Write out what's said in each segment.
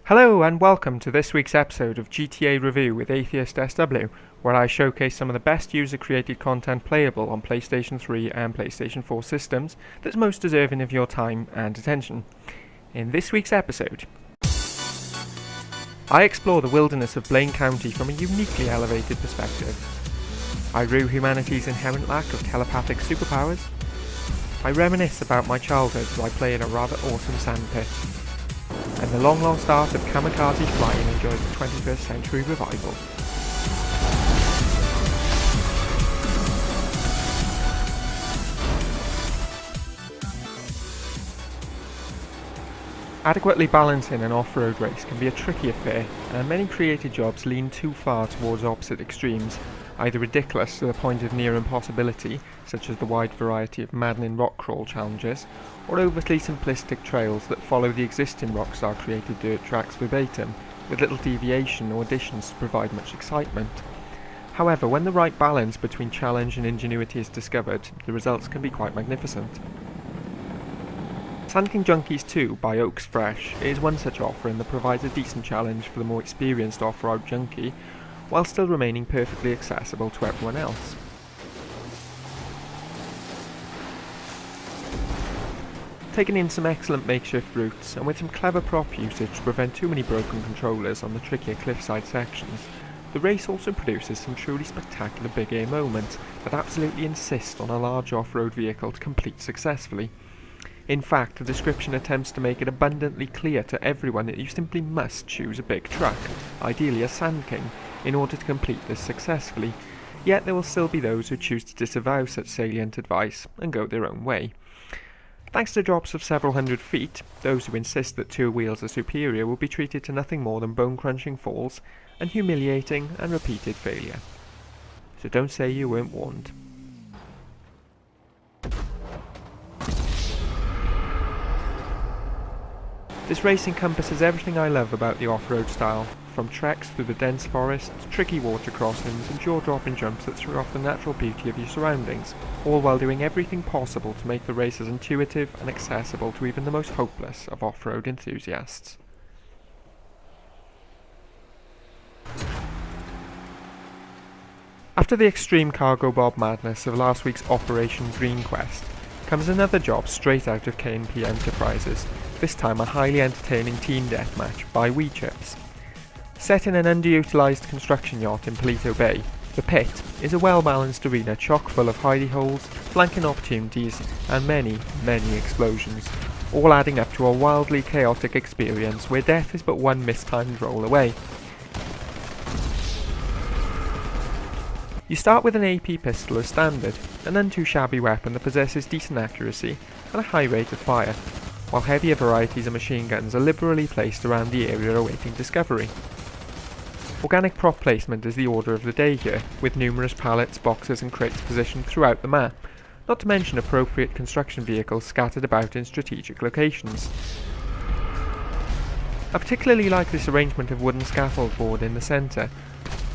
Hello and welcome to this week's episode of GTA Review with atheistsw, where I showcase some of the best user-created content playable on PlayStation 3 and PlayStation 4 systems that's most deserving of your time and attention. In this week's episode, I explore the wilderness of Blaine County from a uniquely elevated perspective. I rue humanity's inherent lack of telepathic superpowers. I reminisce about my childhood as I play in a rather awesome sandpit. And the long-lost art of kamikaze flying enjoys a 21st century revival. Adequately balancing an off-road race can be a tricky affair, and many created jobs lean too far towards opposite extremes, either ridiculous to the point of near impossibility, such as the wide variety of maddening rock crawl challenges, or overtly simplistic trails that follow the existing Rockstar created dirt tracks verbatim, with little deviation or additions to provide much excitement. However, when the right balance between challenge and ingenuity is discovered, the results can be quite magnificent. Sand King Junkies 2 by Oaks Fresh is one such offering that provides a decent challenge for the more experienced off-road junkie, while still remaining perfectly accessible to everyone else. Taking in some excellent makeshift routes, and with some clever prop usage to prevent too many broken controllers on the trickier cliffside sections, the race also produces some truly spectacular big air moments that absolutely insist on a large off-road vehicle to complete successfully. In fact, the description attempts to make it abundantly clear to everyone that you simply must choose a big truck, ideally a Sand King, in order to complete this successfully, yet there will still be those who choose to disavow such salient advice and go their own way. Thanks to drops of several hundred feet, those who insist that two wheels are superior will be treated to nothing more than bone-crunching falls and humiliating and repeated failure. So don't say you weren't warned. This race encompasses everything I love about the off-road style, from treks through the dense forest, tricky water crossings and jaw-dropping jumps that throw off the natural beauty of your surroundings, all while doing everything possible to make the race as intuitive and accessible to even the most hopeless of off-road enthusiasts. After the extreme cargo bob madness of last week's Operation Green Quest, comes another job straight out of K&P Enterprises, this time a highly entertaining team deathmatch by Wee Chips. Set in an underutilised construction yacht in Palito Bay, the Pit is a well-balanced arena chock full of hidey holes, flanking opportunities, and many, many explosions, all adding up to a wildly chaotic experience where death is but one mistimed roll away. You start with an AP pistol as standard, a none too shabby weapon that possesses decent accuracy and a high rate of fire, while heavier varieties of machine guns are liberally placed around the area awaiting discovery. Organic prop placement is the order of the day here, with numerous pallets, boxes and crates positioned throughout the map, not to mention appropriate construction vehicles scattered about in strategic locations. I particularly like this arrangement of wooden scaffold board in the centre,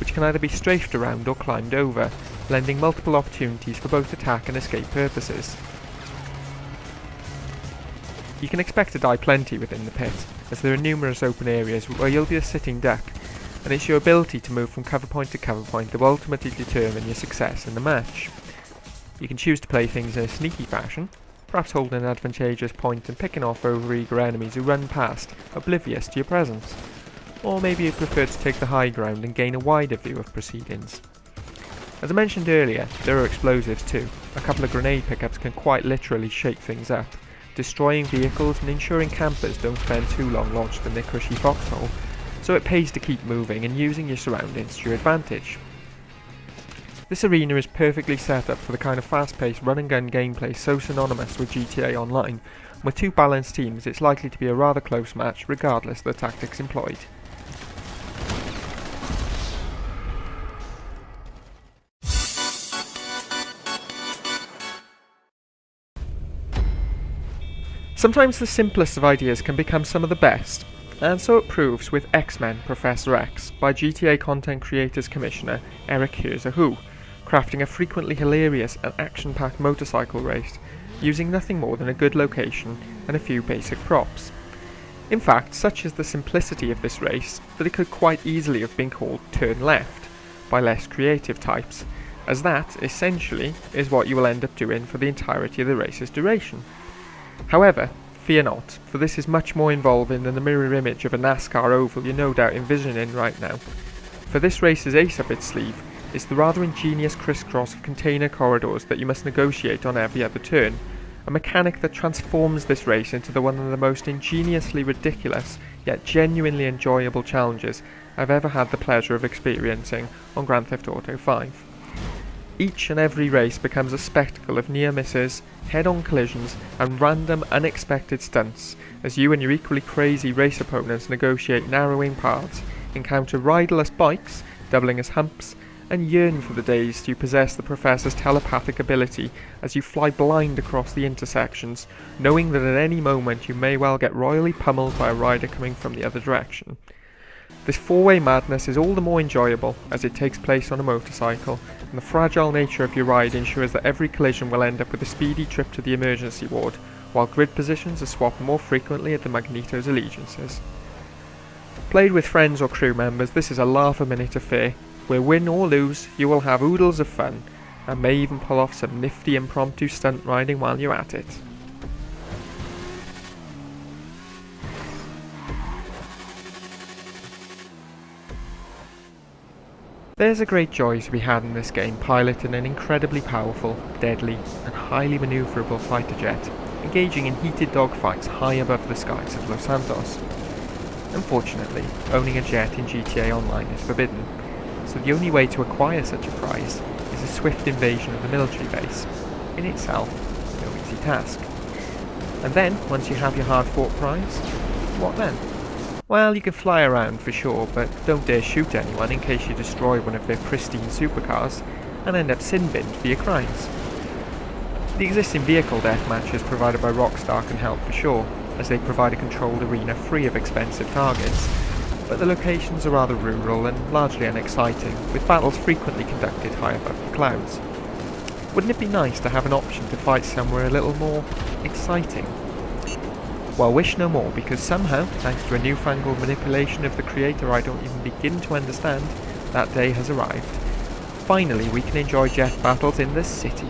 which can either be strafed around or climbed over, lending multiple opportunities for both attack and escape purposes. You can expect to die plenty within the pit, as there are numerous open areas where you'll be a sitting duck, and it's your ability to move from cover point to cover point that will ultimately determine your success in the match. You can choose to play things in a sneaky fashion, perhaps holding an advantageous point and picking off over-eager enemies who run past, oblivious to your presence. Or maybe you prefer to take the high ground and gain a wider view of proceedings. As I mentioned earlier, there are explosives too. A couple of grenade pickups can quite literally shake things up, destroying vehicles and ensuring campers don't spend too long lodged in their cushy foxhole, so it pays to keep moving and using your surroundings to your advantage. This arena is perfectly set up for the kind of fast-paced run-and-gun gameplay so synonymous with GTA Online. With two balanced teams, it's likely to be a rather close match regardless of the tactics employed. Sometimes the simplest of ideas can become some of the best, and so it proves with X-Men Professor X by GTA content creators commissioner Eric Herzog, crafting a frequently hilarious and action-packed motorcycle race using nothing more than a good location and a few basic props. In fact, such is the simplicity of this race that it could quite easily have been called Turn Left by less creative types, as that, essentially, is what you will end up doing for the entirety of the race's duration. However, fear not, for this is much more involving than the mirror image of a NASCAR oval you're no doubt envisioning right now. For this race's ace up its sleeve is the rather ingenious crisscross of container corridors that you must negotiate on every other turn, a mechanic that transforms this race into one of the most ingeniously ridiculous yet genuinely enjoyable challenges I've ever had the pleasure of experiencing on Grand Theft Auto 5. Each and every race becomes a spectacle of near misses, head-on collisions and random unexpected stunts as you and your equally crazy race opponents negotiate narrowing paths, encounter riderless bikes, doubling as humps, and yearn for the days you possess the Professor's telepathic ability as you fly blind across the intersections, knowing that at any moment you may well get royally pummeled by a rider coming from the other direction. This four-way madness is all the more enjoyable as it takes place on a motorcycle, and the fragile nature of your ride ensures that every collision will end up with a speedy trip to the emergency ward, while grid positions are swapped more frequently at the Magneto's allegiances. Played with friends or crew members, this is a laugh-a-minute affair, where win or lose, you will have oodles of fun, and may even pull off some nifty impromptu stunt riding while you're at it. There's a great joy to be had in this game piloting an incredibly powerful, deadly, and highly manoeuvrable fighter jet, engaging in heated dogfights high above the skies of Los Santos. Unfortunately, owning a jet in GTA Online is forbidden, so the only way to acquire such a prize is a swift invasion of the military base, in itself no easy task. And then, once you have your hard-fought prize, what then? Well, you can fly around for sure, but don't dare shoot anyone in case you destroy one of their pristine supercars and end up sin-binned for your crimes. The existing vehicle deathmatches provided by Rockstar can help for sure, as they provide a controlled arena free of expensive targets, but the locations are rather rural and largely unexciting, with battles frequently conducted high above the clouds. Wouldn't it be nice to have an option to fight somewhere a little more exciting? Well, wish no more, because somehow, thanks to a newfangled manipulation of the creator I don't even begin to understand, that day has arrived. Finally, we can enjoy jet battles in the city.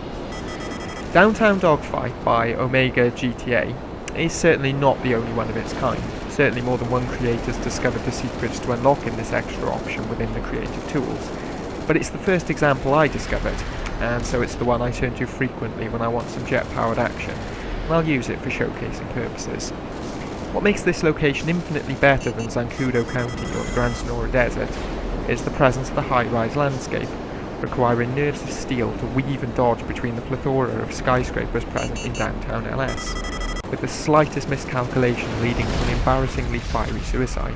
Downtown Dogfight by Omega GTA is certainly not the only one of its kind. Certainly more than one creator has discovered the secrets to unlocking this extra option within the creative tools. But it's the first example I discovered, and so it's the one I turn to frequently when I want some jet-powered action, and I'll use it for showcasing purposes. What makes this location infinitely better than Zancudo County or the Gran Sonora Desert is the presence of the high-rise landscape, requiring nerves of steel to weave and dodge between the plethora of skyscrapers present in downtown LS, with the slightest miscalculation leading to an embarrassingly fiery suicide.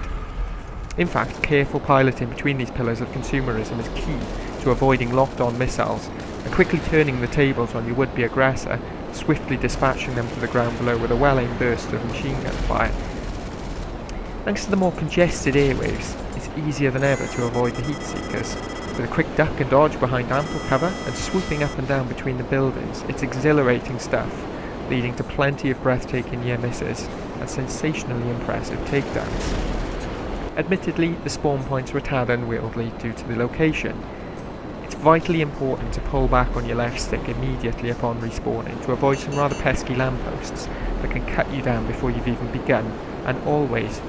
In fact, careful piloting between these pillars of consumerism is key to avoiding locked-on missiles and quickly turning the tables on your would-be aggressor, swiftly dispatching them to the ground below with a well-aimed burst of machine gun fire. Thanks to the more congested airwaves, it's easier than ever to avoid the heat seekers. With a quick duck and dodge behind ample cover and swooping up and down between the buildings, it's exhilarating stuff, leading to plenty of breathtaking near misses and sensationally impressive takedowns. Admittedly, the spawn points are a tad unwieldy due to the location. It's vitally important to pull back on your left stick immediately upon respawning to avoid some rather pesky lampposts that can cut you down before you've even begun, and always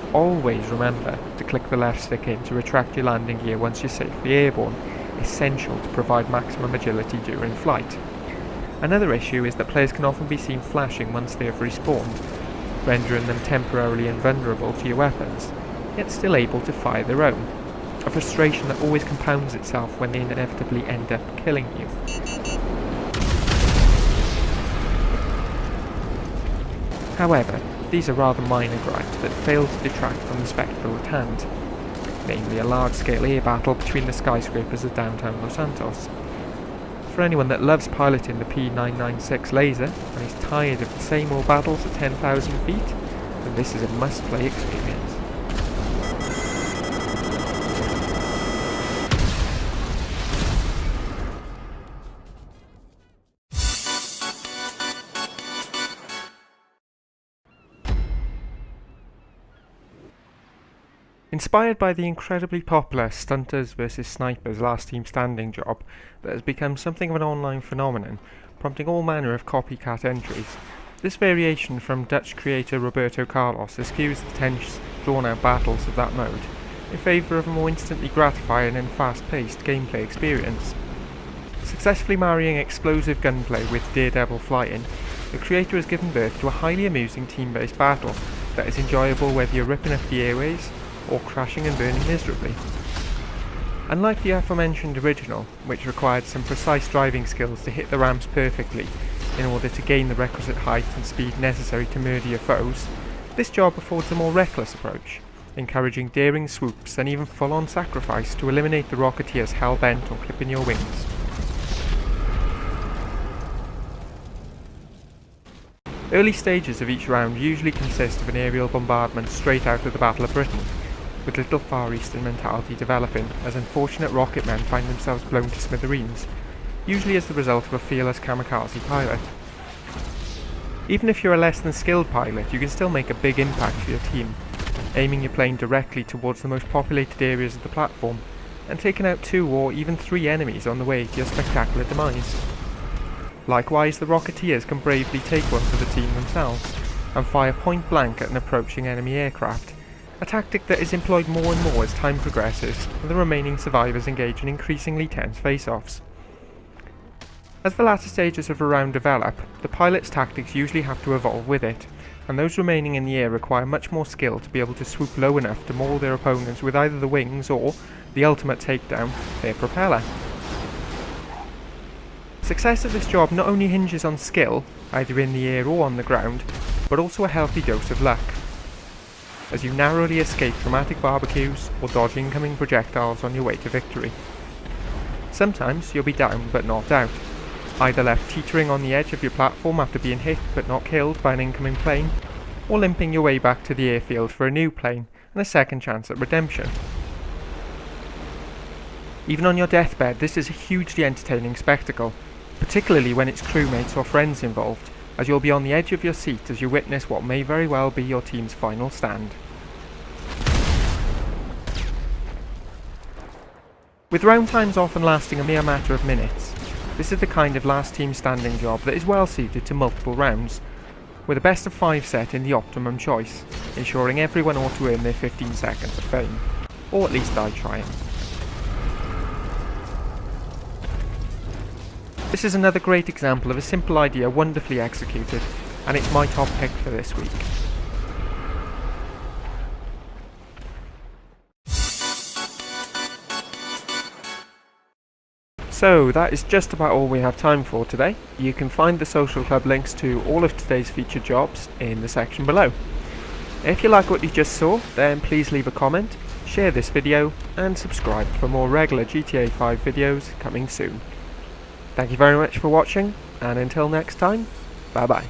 remember to click the left stick in to retract your landing gear once you're safely airborne, essential to provide maximum agility during flight. Another issue is that players can often be seen flashing once they have respawned, rendering them temporarily invulnerable to your weapons, yet still able to fire their own, a frustration that always compounds itself when they inevitably end up killing you. However, these are rather minor gripes that fail to detract from the spectacle at hand, namely a large-scale air battle between the skyscrapers of downtown Los Santos. For anyone that loves piloting the P996 laser and is tired of the same old battles at 10,000 feet, then this is a must-play experience. Inspired by the incredibly popular Stunters vs Snipers last team standing job that has become something of an online phenomenon, prompting all manner of copycat entries, this variation from Dutch creator Roberto Carlos eschews the tense, drawn-out battles of that mode in favour of a more instantly gratifying and fast-paced gameplay experience. Successfully marrying explosive gunplay with daredevil flying, the creator has given birth to a highly amusing team-based battle that is enjoyable whether you're ripping up the airways or crashing and burning miserably. Unlike the aforementioned original, which required some precise driving skills to hit the ramps perfectly in order to gain the requisite height and speed necessary to murder your foes, this job affords a more reckless approach, encouraging daring swoops and even full-on sacrifice to eliminate the Rocketeers hell-bent on clipping your wings. Early stages of each round usually consist of an aerial bombardment straight out of the Battle of Britain, with little Far Eastern mentality developing as unfortunate rocket men find themselves blown to smithereens, usually as the result of a fearless kamikaze pilot. Even if you're a less than skilled pilot, you can still make a big impact for your team, aiming your plane directly towards the most populated areas of the platform, and taking out 2 or even 3 enemies on the way to your spectacular demise. Likewise, the Rocketeers can bravely take one for the team themselves, and fire point blank at an approaching enemy aircraft, a tactic that is employed more and more as time progresses and the remaining survivors engage in increasingly tense face-offs. As the latter stages of a round develop, the pilot's tactics usually have to evolve with it, and those remaining in the air require much more skill to be able to swoop low enough to maul their opponents with either the wings or, the ultimate takedown, their propeller. Success of this job not only hinges on skill, either in the air or on the ground, but also a healthy dose of luck, as you narrowly escape dramatic barbecues or dodge incoming projectiles on your way to victory. Sometimes you'll be down but not out, either left teetering on the edge of your platform after being hit but not killed by an incoming plane, or limping your way back to the airfield for a new plane and a second chance at redemption. Even on your deathbed, this is a hugely entertaining spectacle, particularly when it's crewmates or friends involved, as you'll be on the edge of your seat as you witness what may very well be your team's final stand. With round times often lasting a mere matter of minutes, this is the kind of last team standing job that is well suited to multiple rounds, with a best of 5 set in the optimum choice, ensuring everyone ought to earn their 15 seconds of fame, or at least die trying. This is another great example of a simple idea wonderfully executed, and it's my top pick for this week. So that is just about all we have time for today. You can find the social club links to all of today's featured jobs in the section below. If you like what you just saw, then please leave a comment, share this video, and subscribe for more regular GTA 5 videos coming soon. Thank you very much for watching, and until next time, bye bye.